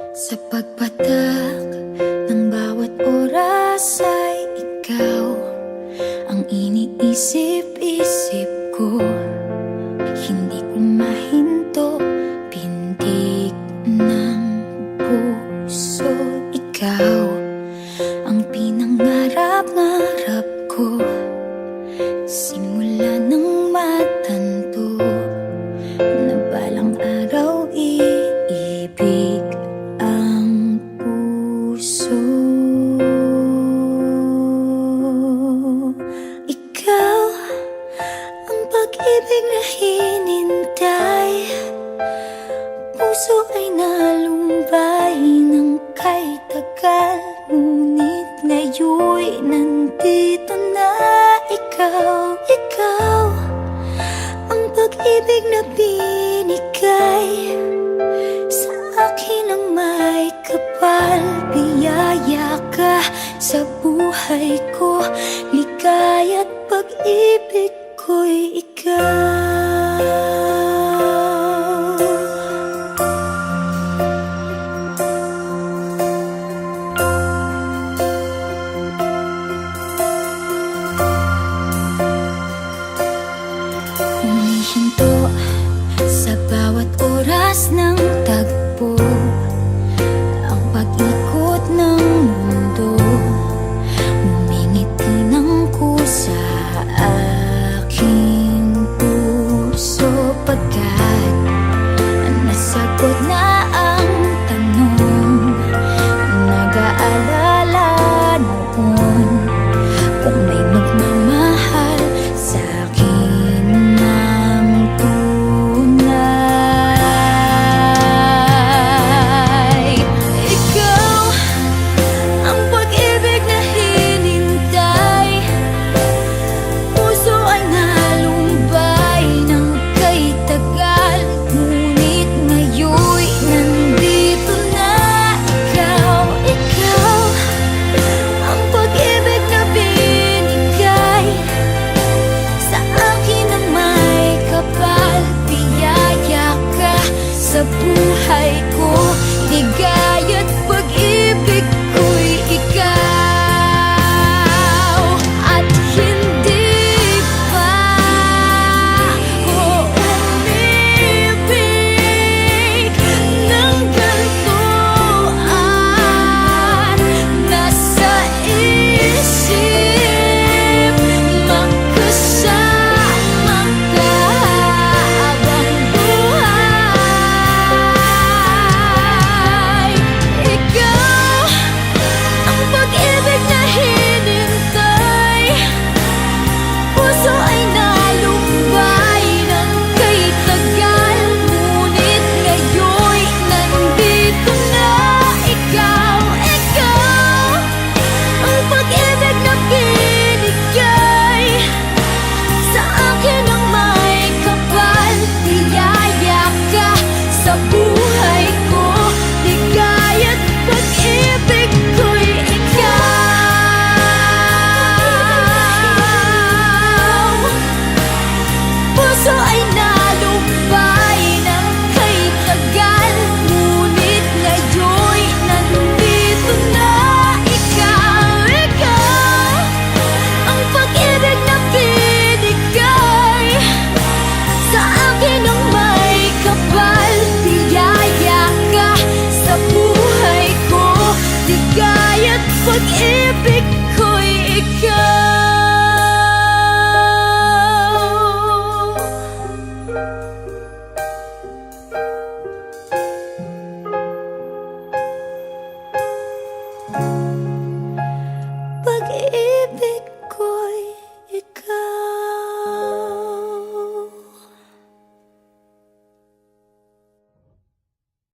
Sa pagpatak ng bawat oras ay ikaw ang iniisip-isip ko. Hindi ko mahinto, pintig ng puso. Ikaw ang pinangarap-ngarap ko, simula ng matanto na balang araw iibig ang puso. Ikaw ang pag-ibig na hinintay, puso ay nalumbay ng kay tagal, ngunit ngayon'y nandito na ikaw. Ikaw ang pag-ibig na binigay sa akin ang may kapal. Biyaya ka sa buhay ko, ligaya't pag-ibig ko'y ikaw. Humihinto sa bawat oras ng tagpo, ang pag-ikot ng mundo, ngumingiti ng kusa aking puso. Pagkat nasagot na ang tanong, nag-aalala noon kung may magmamahal sa akin ng tunay. Ikaw ang pag-ibig na hinintay, puso ay nalumbay ng kay tagal, ngunit ngayon'y nandito na ikaw. Ikaw ang pag-ibig na binigay sa akin ang may kapal. Biyaya ka sa buhay ko, ligaya't pag-ibig ko'y ikaw. At hindi pa ako umibig ng ganito, at nasa isip magkasama ka habang buhay. Ikaw ang pag-ibig na hinintay, puso ay nalumbay ng kay tagal, ngunit ngayon'y nandito na ikaw. Ikaw ang pag-ibig na binigay sa akin ang may kapal. Biyaya ka sa buhay ko, ligaya't pag-ibig ko'y ikaw. Puso ay nalumbay ng kay tagal, ngunit ngayon'y nandito na ikaw. Ikaw ang pag-ibig na binigay sa akin ang may kapal. Biyaya ka sa buhay ko, ligaya't pag-ibig ko'y ikaw.